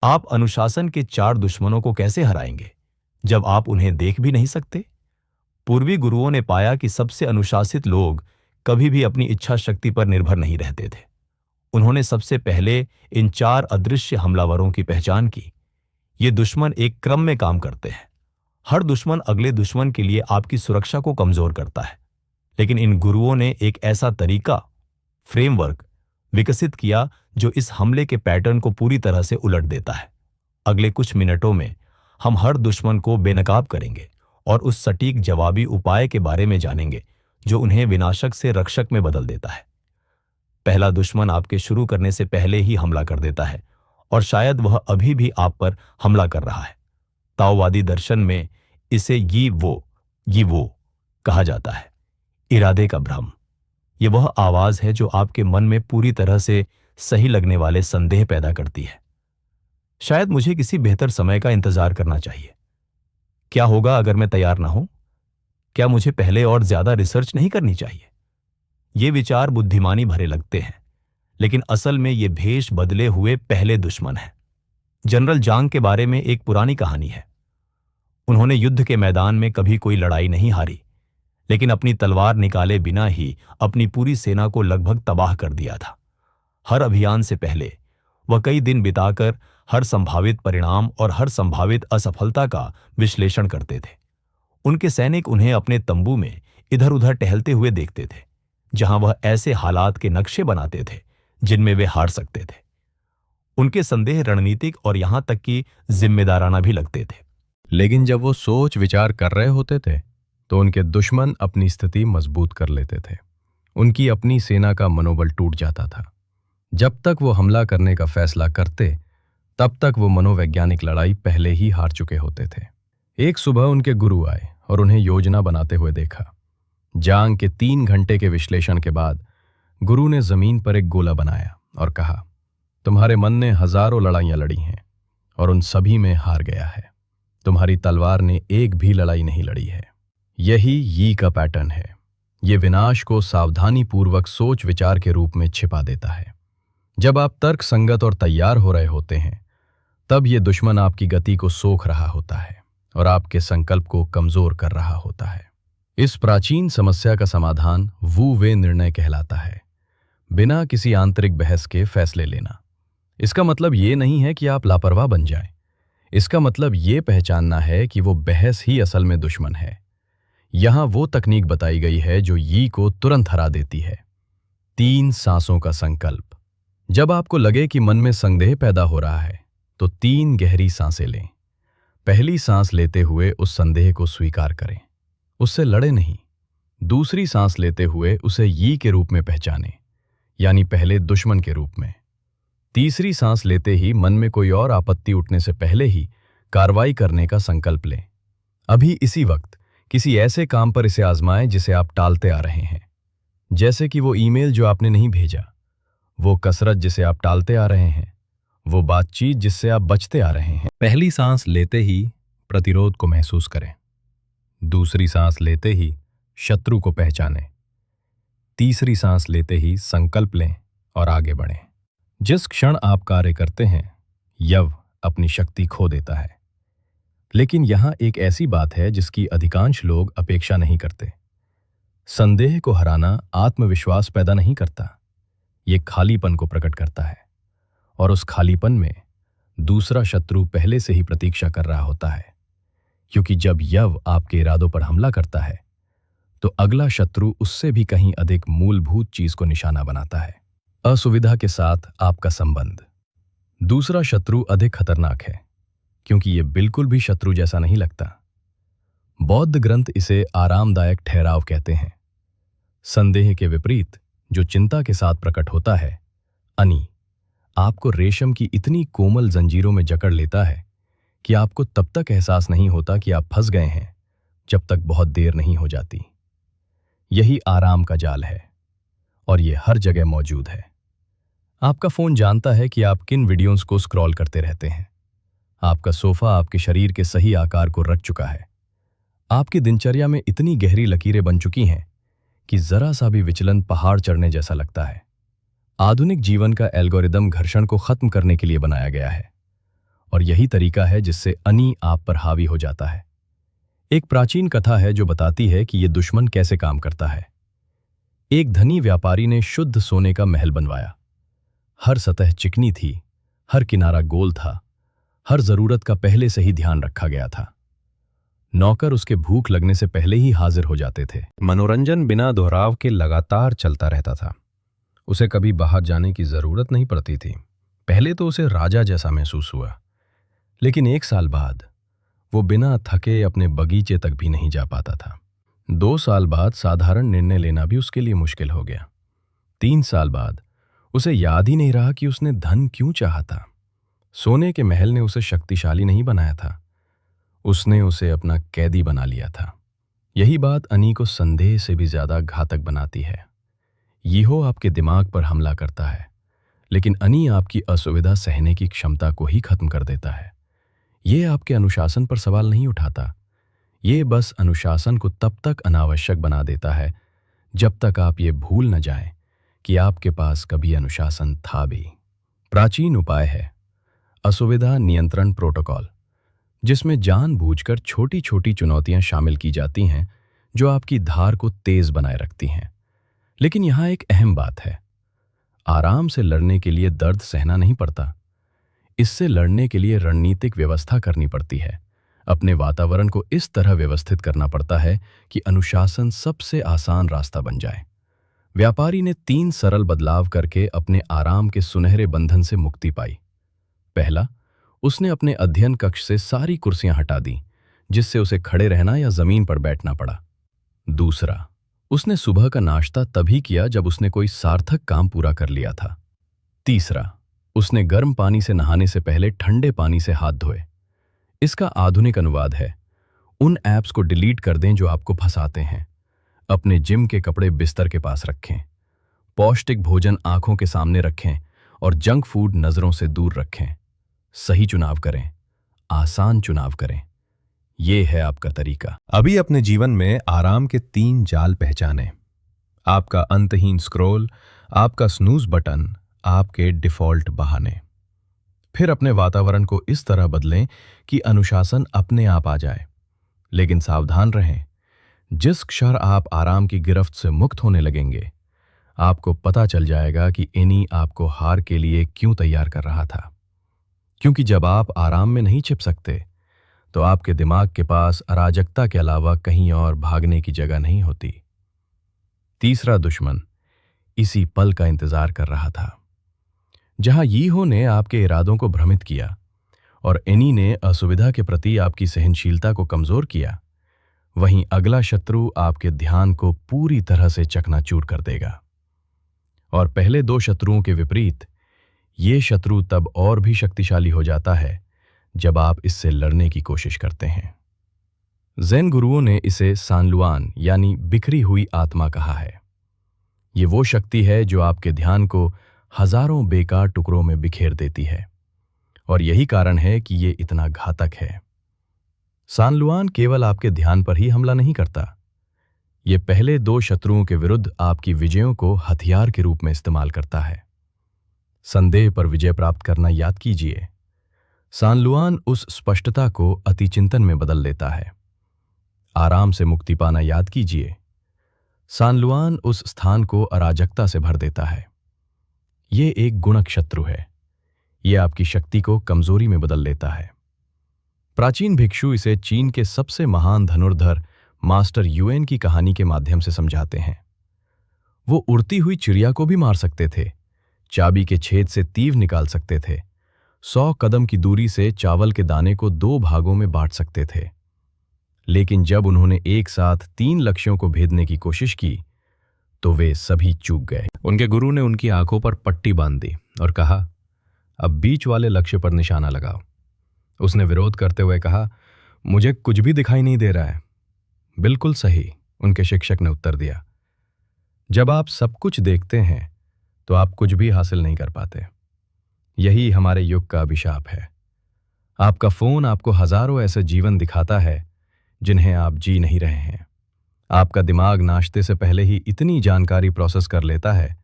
आप अनुशासन के 4 दुश्मनों को कैसे हराएंगे जब आप उन्हें देख भी नहीं सकते? पूर्वी गुरुओं ने पाया कि सबसे अनुशासित लोग कभी भी अपनी इच्छा शक्ति पर निर्भर नहीं रहते थे। उन्होंने सबसे पहले इन 4 अदृश्य हमलावरों की पहचान की। ये दुश्मन एक क्रम में काम करते हैं। हर दुश्मन अगले दुश्मन के लिए आपकी सुरक्षा को कमजोर करता है, लेकिन इन गुरुओं ने एक ऐसा तरीका, फ्रेमवर्क विकसित किया जो इस हमले के पैटर्न को पूरी तरह से उलट देता है। अगले कुछ मिनटों में हम हर दुश्मन को बेनकाब करेंगे और उस सटीक जवाबी उपाय के बारे में जानेंगे जो उन्हें विनाशक से रक्षक में बदल देता है। पहला दुश्मन आपके शुरू करने से पहले ही हमला कर देता है और शायद वह अभी भी आप पर हमला कर रहा है। ताओवादी दर्शन में इसे यी वो कहा जाता है, इरादे का भ्रम। यह वह आवाज है जो आपके मन में पूरी तरह से सही लगने वाले संदेह पैदा करती है। शायद मुझे किसी बेहतर समय का इंतजार करना चाहिए। क्या होगा अगर मैं तैयार ना हूं? क्या मुझे पहले और ज्यादा रिसर्च नहीं करनी चाहिए? ये विचार बुद्धिमानी भरे लगते हैं, लेकिन असल में ये भेष बदले हुए पहले दुश्मन हैं। जनरल जांग के बारे में एक पुरानी कहानी है। उन्होंने युद्ध के मैदान में कभी कोई लड़ाई नहीं हारी, लेकिन अपनी तलवार निकाले बिना ही अपनी पूरी सेना को लगभग तबाह कर दिया था। हर अभियान से पहले वह कई दिन बिताकर हर संभावित परिणाम और हर संभावित असफलता का विश्लेषण करते थे। उनके सैनिक उन्हें अपने तंबू में इधर उधर टहलते हुए देखते थे, जहां वह ऐसे हालात के नक्शे बनाते थे जिनमें वे हार सकते थे। उनके संदेह रणनीतिक और यहां तक कि जिम्मेदाराना भी लगते थे। लेकिन जब वो सोच विचार कर रहे होते थे तो उनके दुश्मन अपनी स्थिति मजबूत कर लेते थे। उनकी अपनी सेना का मनोबल टूट जाता था। जब तक वो हमला करने का फैसला करते, तब तक वो मनोवैज्ञानिक लड़ाई पहले ही हार चुके होते थे। एक सुबह उनके गुरु आए और उन्हें योजना बनाते हुए देखा। जांग के 3 घंटे के विश्लेषण के बाद गुरु ने जमीन पर एक गोला बनाया और कहा, तुम्हारे मन ने हजारों लड़ाइयां लड़ी हैं और उन सभी में हार गया है। तुम्हारी तलवार ने एक भी लड़ाई नहीं लड़ी है। यही यी का पैटर्न है। ये विनाश को सावधानी पूर्वक सोच विचार के रूप में छिपा देता है। जब आप तर्क संगत और तैयार हो रहे होते हैं, तब ये दुश्मन आपकी गति को सोख रहा होता है और आपके संकल्प को कमजोर कर रहा होता है। इस प्राचीन समस्या का समाधान वू वे निर्णय कहलाता है। बिना किसी आंतरिक बहस के फैसले लेना। इसका मतलब ये नहीं है कि आप लापरवाह बन जाएं। इसका मतलब ये पहचानना है कि वो बहस ही असल में दुश्मन है। यहां वो तकनीक बताई गई है जो यी को तुरंत हरा देती है। 3 सांसों का संकल्प। जब आपको लगे कि मन में संदेह पैदा हो रहा है, तो 3 गहरी सांसें लें। पहली सांस लेते हुए उस संदेह को स्वीकार करें, उससे लड़े नहीं। दूसरी सांस लेते हुए उसे यी के रूप में पहचानें, यानी पहले दुश्मन के रूप में। तीसरी सांस लेते ही मन में कोई और आपत्ति उठने से पहले ही कार्रवाई करने का संकल्प लें। अभी इसी वक्त किसी ऐसे काम पर इसे आजमाएं जिसे आप टालते आ रहे हैं, जैसे कि वो ईमेल जो आपने नहीं भेजा, वो कसरत जिसे आप टालते आ रहे हैं, वो बातचीत जिससे आप बचते आ रहे हैं। पहली सांस लेते ही प्रतिरोध को महसूस करें। दूसरी सांस लेते ही शत्रु को पहचानें। तीसरी सांस लेते ही संकल्प लें और आगे बढ़ें। जिस क्षण आप कार्य करते हैं, यव अपनी शक्ति खो देता है। लेकिन यहां एक ऐसी बात है जिसकी अधिकांश लोग अपेक्षा नहीं करते। संदेह को हराना आत्मविश्वास पैदा नहीं करता, ये खालीपन को प्रकट करता है। और उस खालीपन में दूसरा शत्रु पहले से ही प्रतीक्षा कर रहा होता है, क्योंकि जब यव आपके इरादों पर हमला करता है, तो अगला शत्रु उससे भी कहीं अधिक मूलभूत चीज को निशाना बनाता है, असुविधा के साथ आपका संबंध। दूसरा शत्रु अधिक खतरनाक है, क्योंकि यह बिल्कुल भी शत्रु जैसा नहीं लगता। बौद्ध ग्रंथ इसे आरामदायक ठहराव कहते हैं। संदेह के विपरीत जो चिंता के साथ प्रकट होता है, अनी, आपको रेशम की इतनी कोमल जंजीरों में जकड़ लेता है कि आपको तब तक एहसास नहीं होता कि आप फंस गए हैं, जब तक बहुत देर नहीं हो जाती। यही आराम का जाल है और यह हर जगह मौजूद है। आपका फोन जानता है कि आप किन वीडियोस को स्क्रॉल करते रहते हैं। आपका सोफा आपके शरीर के सही आकार को रख चुका है। आपकी दिनचर्या में इतनी गहरी लकीरें बन चुकी हैं कि जरा सा भी विचलन पहाड़ चढ़ने जैसा लगता है। आधुनिक जीवन का एल्गोरिदम घर्षण को खत्म करने के लिए बनाया गया है और यही तरीका है जिससे अनि आप पर हावी हो जाता है। एक प्राचीन कथा है जो बताती है कि ये दुश्मन कैसे काम करता है। एक धनी व्यापारी ने शुद्ध सोने का महल बनवाया। हर सतह चिकनी थी, हर किनारा गोल था, हर जरूरत का पहले से ही ध्यान रखा गया था। नौकर उसके भूख लगने से पहले ही हाजिर हो जाते थे। मनोरंजन बिना दोहराव के लगातार चलता रहता था। उसे कभी बाहर जाने की जरूरत नहीं पड़ती थी। पहले तो उसे राजा जैसा महसूस हुआ, लेकिन 1 साल बाद वो बिना थके अपने बगीचे तक भी नहीं जा पाता था। 2 साल बाद साधारण निर्णय लेना भी उसके लिए मुश्किल हो गया। 3 साल बाद उसे याद ही नहीं रहा कि उसने धन क्यों चाहा था। सोने के महल ने उसे शक्तिशाली नहीं बनाया था, उसने उसे अपना कैदी बना लिया था। यही बात अनि को संदेह से भी ज्यादा घातक बनाती है। यीहो आपके दिमाग पर हमला करता है, लेकिन अनि आपकी असुविधा सहने की क्षमता को ही खत्म कर देता है। ये आपके अनुशासन पर सवाल नहीं उठाता, ये बस अनुशासन को तब तक अनावश्यक बना देता है जब तक आप ये भूल न जाएं कि आपके पास कभी अनुशासन था भी। प्राचीन उपाय है असुविधा नियंत्रण प्रोटोकॉल, जिसमें जानबूझकर छोटी छोटी चुनौतियां शामिल की जाती हैं जो आपकी धार को तेज बनाए रखती हैं। लेकिन यहां एक अहम बात है, आराम से लड़ने के लिए दर्द सहना नहीं पड़ता। इससे लड़ने के लिए रणनीतिक व्यवस्था करनी पड़ती है। अपने वातावरण को इस तरह व्यवस्थित करना पड़ता है कि अनुशासन सबसे आसान रास्ता बन जाए। व्यापारी ने 3 सरल बदलाव करके अपने आराम के सुनहरे बंधन से मुक्ति पाई। पहला, उसने अपने अध्ययन कक्ष से सारी कुर्सियां हटा दी, जिससे उसे खड़े रहना या जमीन पर बैठना पड़ा। दूसरा, उसने सुबह का नाश्ता तभी किया जब उसने कोई सार्थक काम पूरा कर लिया था। तीसरा, उसने गर्म पानी से नहाने से पहले ठंडे पानी से हाथ धोए। इसका आधुनिक अनुवाद है, उन ऐप्स को डिलीट कर दें जो आपको फंसाते हैं। अपने जिम के कपड़े बिस्तर के पास रखें, पौष्टिक भोजन आंखों के सामने रखें और जंक फूड नजरों से दूर रखें। सही चुनाव करें, आसान चुनाव करें। ये है आपका तरीका। अभी अपने जीवन में आराम के 3 जाल पहचानें। आपका अंतहीन स्क्रॉल, आपका स्नूज बटन, आपके डिफॉल्ट बहाने। फिर अपने वातावरण को इस तरह बदलें कि अनुशासन अपने आप आ जाए। लेकिन सावधान रहें, जिस क्षण आप आराम की गिरफ्त से मुक्त होने लगेंगे, आपको पता चल जाएगा कि इन्हीं आपको हार के लिए क्यों तैयार कर रहा था। क्योंकि जब आप आराम में नहीं छिप सकते, तो आपके दिमाग के पास अराजकता के अलावा कहीं और भागने की जगह नहीं होती। तीसरा दुश्मन इसी पल का इंतजार कर रहा था, जहां यीहो ने आपके इरादों को भ्रमित किया और एनी ने असुविधा के प्रति आपकी सहनशीलता को कमजोर किया, वहीं अगला शत्रु आपके ध्यान को पूरी तरह से चकनाचूर कर देगा। और पहले 2 शत्रुओं के विपरीत, ये शत्रु तब और भी शक्तिशाली हो जाता है जब आप इससे लड़ने की कोशिश करते हैं। ज़ेन गुरुओं ने इसे सानलुआन यानी बिखरी हुई आत्मा कहा है। ये वो शक्ति है जो आपके ध्यान को हजारों बेकार टुकड़ों में बिखेर देती है, और यही कारण है कि ये इतना घातक है। सानलुआन केवल आपके ध्यान पर ही हमला नहीं करता, ये पहले 2 शत्रुओं के विरुद्ध आपकी विजयों को हथियार के रूप में इस्तेमाल करता है। संदेह पर विजय प्राप्त करना याद कीजिए। सानलुआन उस स्पष्टता को अतिचिंतन में बदल देता है। आराम से मुक्ति पाना याद कीजिए। सानलुआन उस स्थान को अराजकता से भर देता है। ये एक गुणक शत्रु है, ये आपकी शक्ति को कमजोरी में बदल लेता है। प्राचीन भिक्षु इसे चीन के सबसे महान धनुर्धर मास्टर युएन की कहानी के माध्यम से समझाते हैं। वो उड़ती हुई चिड़िया को भी मार सकते थे, चाबी के छेद से तीर निकाल सकते थे, 100 कदम की दूरी से चावल के दाने को 2 भागों में बांट सकते थे। लेकिन जब उन्होंने एक साथ 3 लक्ष्यों को भेदने की कोशिश की, तो वे सभी चूक गए। उनके गुरु ने उनकी आंखों पर पट्टी बांध दी और कहा, अब बीच वाले लक्ष्य पर निशाना लगाओ। उसने विरोध करते हुए कहा, मुझे कुछ भी दिखाई नहीं दे रहा है। बिल्कुल सही, उनके शिक्षक ने उत्तर दिया। जब आप सब कुछ देखते हैं तो आप कुछ भी हासिल नहीं कर पाते। यही हमारे युग का अभिशाप है। आपका फोन आपको हजारों ऐसे जीवन दिखाता है जिन्हें आप जी नहीं रहे हैं। आपका दिमाग नाश्ते से पहले ही इतनी जानकारी प्रोसेस कर लेता है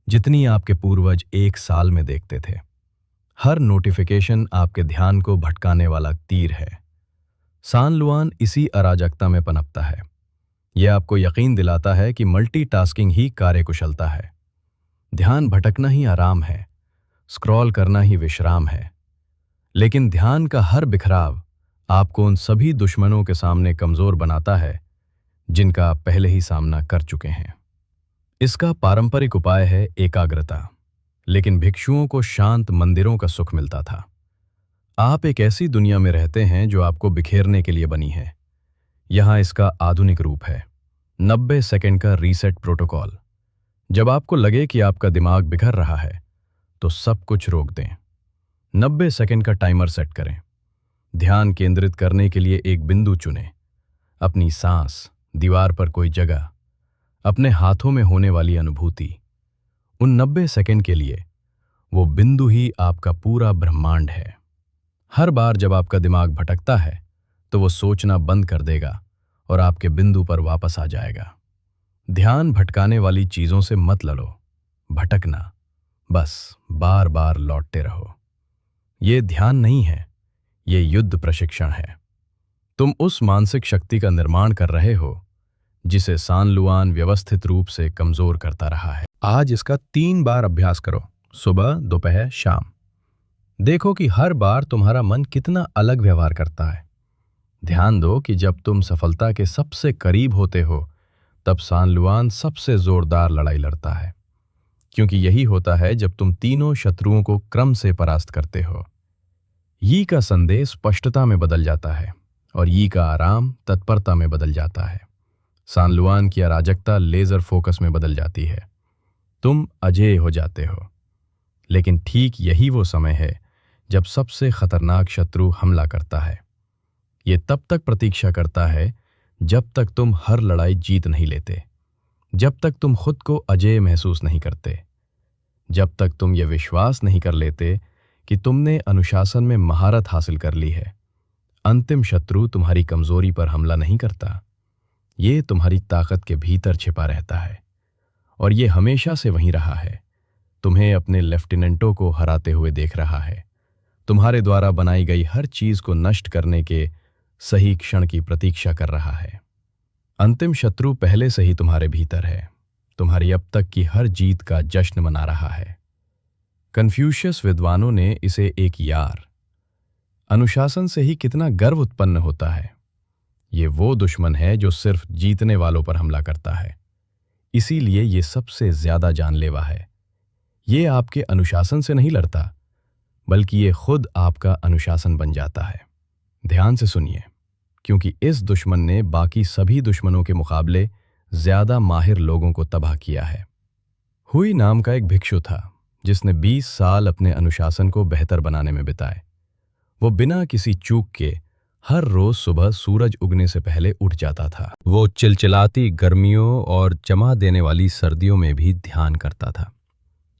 जितनी आपके पूर्वज 1 साल में देखते थे। हर नोटिफिकेशन आपके ध्यान को भटकाने वाला तीर है। सान लुआन इसी अराजकता में पनपता है। यह आपको यकीन दिलाता है कि मल्टीटास्किंग ही कार्यकुशलता है। ध्यान भटकना ही आराम है, स्क्रॉल करना ही विश्राम है। लेकिन ध्यान का हर बिखराव आपको उन सभी दुश्मनों के सामने कमजोर बनाता है जिनका आप पहले ही सामना कर चुके हैं। इसका पारंपरिक उपाय है एकाग्रता, लेकिन भिक्षुओं को शांत मंदिरों का सुख मिलता था। आप एक ऐसी दुनिया में रहते हैं जो आपको बिखेरने के लिए बनी है। यहां इसका आधुनिक रूप है 90 सेकंड का रीसेट प्रोटोकॉल। जब आपको लगे कि आपका दिमाग बिखर रहा है तो सब कुछ रोक दें। 90 सेकंड का टाइमर सेट करें। ध्यान केंद्रित करने के लिए एक बिंदु चुनें। अपनी सांस, दीवार पर कोई जगह, अपने हाथों में होने वाली अनुभूति। उन 90 सेकंड के लिए वो बिंदु ही आपका पूरा ब्रह्मांड है। हर बार जब आपका दिमाग भटकता है तो वो सोचना बंद कर देगा और आपके बिंदु पर वापस आ जाएगा। ध्यान भटकाने वाली चीजों से मत लड़ो, भटकना, बस बार बार लौटते रहो। ये ध्यान नहीं है, ये युद्ध प्रशिक्षण है। तुम उस मानसिक शक्ति का निर्माण कर रहे हो जिसे सान लुआन व्यवस्थित रूप से कमजोर करता रहा है। आज इसका 3 बार अभ्यास करो, सुबह, दोपहर, शाम। देखो कि हर बार तुम्हारा मन कितना अलग व्यवहार करता है। ध्यान दो कि जब तुम सफलता के सबसे करीब होते हो तब सान लुआन सबसे जोरदार लड़ाई लड़ता है, क्योंकि यही होता है जब तुम तीनों शत्रुओं को क्रम से परास्त करते हो। यी का संदेश स्पष्टता में बदल जाता है और यी का आराम तत्परता में बदल जाता है। सान लुआन की अराजकता लेजर फोकस में बदल जाती है। तुम अजेय हो जाते हो। लेकिन ठीक यही वो समय है जब सबसे खतरनाक शत्रु हमला करता है। ये तब तक प्रतीक्षा करता है जब तक तुम हर लड़ाई जीत नहीं लेते, जब तक तुम खुद को अजेय महसूस नहीं करते, जब तक तुम ये विश्वास नहीं कर लेते कि तुमने अनुशासन में महारत हासिल कर ली है। अंतिम शत्रु तुम्हारी कमजोरी पर हमला नहीं करता, ये तुम्हारी ताकत के भीतर छिपा रहता है और ये हमेशा से वहीं रहा है। तुम्हें अपने लेफ्टिनेंटों को हराते हुए देख रहा है, तुम्हारे द्वारा बनाई गई हर चीज को नष्ट करने के सही क्षण की प्रतीक्षा कर रहा है। अंतिम शत्रु पहले से ही तुम्हारे भीतर है, तुम्हारी अब तक की हर जीत का जश्न मना रहा है। कन्फ्यूशियस विद्वानों ने इसे एक यार, अनुशासन से ही कितना गर्व उत्पन्न होता है। ये वो दुश्मन है जो सिर्फ जीतने वालों पर हमला करता है, इसीलिए ये सबसे ज्यादा जानलेवा है। ये आपके अनुशासन से नहीं लड़ता, बल्कि ये खुद आपका अनुशासन बन जाता है। ध्यान से सुनिए, क्योंकि इस दुश्मन ने बाकी सभी दुश्मनों के मुकाबले ज्यादा माहिर लोगों को तबाह किया है। हुई नाम का एक भिक्षु था जिसने 20 साल अपने अनुशासन को बेहतर बनाने में बिताए। वो बिना किसी चूक के हर रोज सुबह सूरज उगने से पहले उठ जाता था। वो चिलचिलाती गर्मियों और जमा देने वाली सर्दियों में भी ध्यान करता था।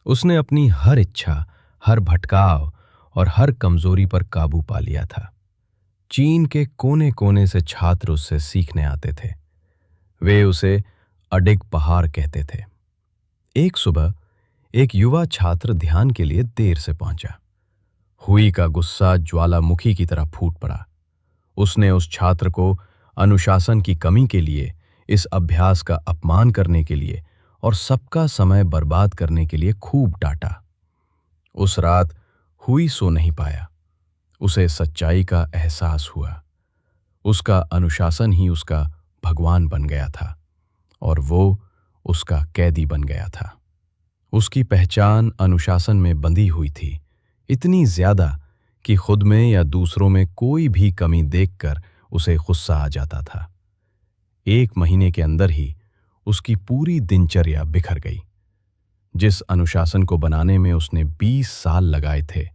उसने अपनी हर इच्छा, हर भटकाव और हर कमजोरी पर काबू पा लिया था। चीन के कोने कोने से छात्र उससे सीखने आते थे। वे उसे अडिग पहाड़ कहते थे। एक सुबह एक युवा छात्र ध्यान के लिए देर से पहुंचा। हुई का गुस्सा ज्वालामुखी की तरह फूट पड़ा। उसने उस छात्र को अनुशासन की कमी के लिए, इस अभ्यास का अपमान करने के लिए और सबका समय बर्बाद करने के लिए खूब डांटा। उस रात हुई सो नहीं पाया। उसे सच्चाई का एहसास हुआ। उसका अनुशासन ही उसका भगवान बन गया था और वो उसका कैदी बन गया था। उसकी पहचान अनुशासन में बंधी हुई थी, इतनी ज्यादा कि खुद में या दूसरों में कोई भी कमी देखकर उसे गुस्सा आ जाता था। 1 महीने के अंदर ही उसकी पूरी दिनचर्या बिखर गई। जिस अनुशासन को बनाने में उसने 20 साल लगाए थे,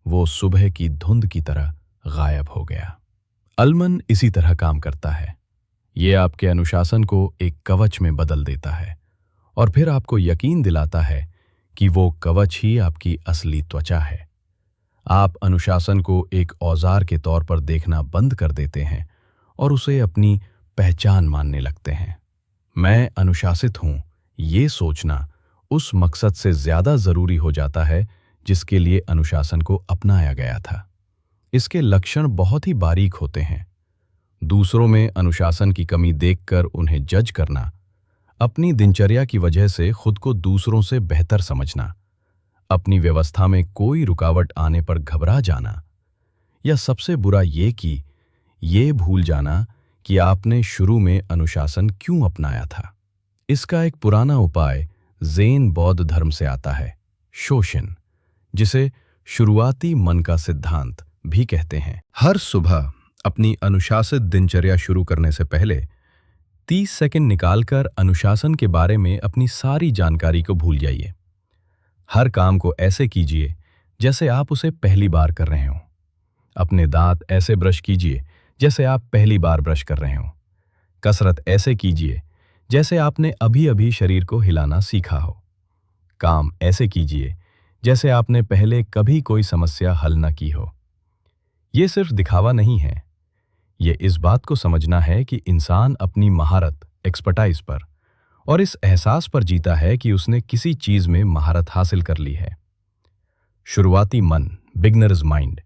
वो सुबह की धुंध की तरह गायब हो गया। अलमन इसी तरह काम करता है। ये आपके अनुशासन को एक कवच में बदल देता है और फिर आपको यकीन दिलाता है कि वो कवच ही आपकी असली त्वचा है। आप अनुशासन को एक औजार के तौर पर देखना बंद कर देते हैं और उसे अपनी पहचान मानने लगते हैं। मैं अनुशासित हूं, ये सोचना उस मकसद से ज्यादा जरूरी हो जाता है जिसके लिए अनुशासन को अपनाया गया था। इसके लक्षण बहुत ही बारीक होते हैं। दूसरों में अनुशासन की कमी देखकर उन्हें जज करना, अपनी दिनचर्या की वजह से खुद को दूसरों से बेहतर समझना, अपनी व्यवस्था में कोई रुकावट आने पर घबरा जाना, या सबसे बुरा ये भूल जाना कि आपने शुरू में अनुशासन क्यों अपनाया था। इसका एक पुराना उपाय ज़ेन बौद्ध धर्म से आता है, शोशिन, जिसे शुरुआती मन का सिद्धांत भी कहते हैं। हर सुबह अपनी अनुशासित दिनचर्या शुरू करने से पहले 30 सेकंड निकालकर अनुशासन के बारे में अपनी सारी जानकारी को भूल जाइए। हर काम को ऐसे कीजिए जैसे आप उसे पहली बार कर रहे हों। अपने दांत ऐसे ब्रश कीजिए जैसे आप पहली बार ब्रश कर रहे हों। कसरत ऐसे कीजिए जैसे आपने अभी-अभी शरीर को हिलाना सीखा हो। काम ऐसे कीजिए जैसे आपने पहले कभी कोई समस्या हल न की हो। ये सिर्फ दिखावा नहीं है, ये इस बात को समझना है कि इंसान अपनी महारत, एक्सपर्टाइज पर और इस एहसास पर जीता है कि उसने किसी चीज में महारत हासिल कर ली है। शुरुआती मन, बिगनर्स माइंड,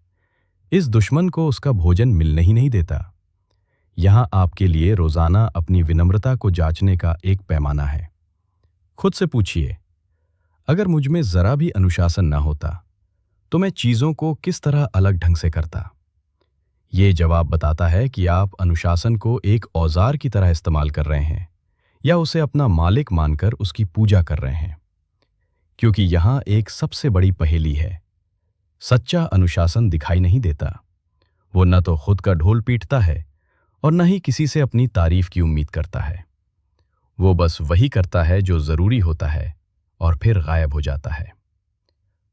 इस दुश्मन को उसका भोजन मिलने ही नहीं देता। यहां आपके लिए रोजाना अपनी विनम्रता को जांचने का एक पैमाना है। खुद से पूछिए, अगर मुझ में जरा भी अनुशासन ना होता तो मैं चीजों को किस तरह अलग ढंग से करता। ये जवाब बताता है कि आप अनुशासन को एक औजार की तरह इस्तेमाल कर रहे हैं या उसे अपना मालिक मानकर उसकी पूजा कर रहे हैं। क्योंकि यहां एक सबसे बड़ी पहेली है, सच्चा अनुशासन दिखाई नहीं देता। वो न तो खुद का ढोल पीटता है और न ही किसी से अपनी तारीफ की उम्मीद करता है। वो बस वही करता है जो जरूरी होता है और फिर गायब हो जाता है।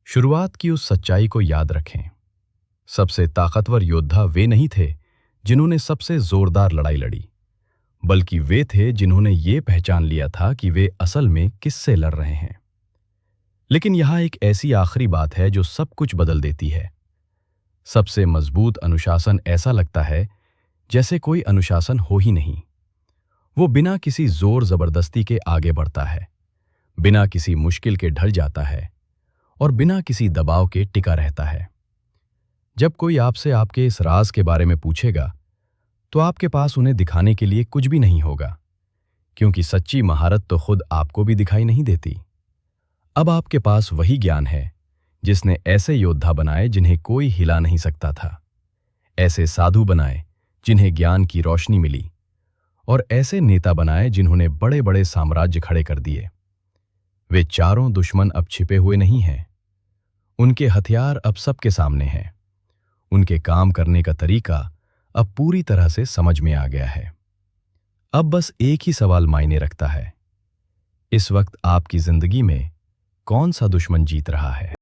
शुरुआत की उस सच्चाई को याद रखें। सबसे ताकतवर योद्धा वे नहीं थे जिन्होंने सबसे जोरदार लड़ाई लड़ी, बल्कि वे थे जिन्होंने ये पहचान लिया था कि वे असल में किससे लड़ रहे हैं। लेकिन यहां एक ऐसी आखिरी बात है जो सब कुछ बदल देती है। सबसे मजबूत अनुशासन ऐसा लगता है जैसे कोई अनुशासन हो ही नहीं। वो बिना किसी जोर जबरदस्ती के आगे बढ़ता है, बिना किसी मुश्किल के ढल जाता है और बिना किसी दबाव के टिका रहता है। जब कोई आपसे आपके इस राज के बारे में पूछेगा तो आपके पास उन्हें दिखाने के लिए कुछ भी नहीं होगा, क्योंकि सच्ची महारत तो खुद आपको भी दिखाई नहीं देती। अब आपके पास वही ज्ञान है जिसने ऐसे योद्धा बनाए जिन्हें कोई हिला नहीं सकता था, ऐसे साधु बनाए जिन्हें ज्ञान की रोशनी मिली, और ऐसे नेता बनाए जिन्होंने बड़े बड़े साम्राज्य खड़े कर दिए। वे चारों दुश्मन अब छिपे हुए नहीं हैं। उनके हथियार अब सबके सामने हैं। उनके काम करने का तरीका अब पूरी तरह से समझ में आ गया है। अब बस एक ही सवाल मायने रखता है, इस वक्त आपकी जिंदगी में कौन सा दुश्मन जीत रहा है।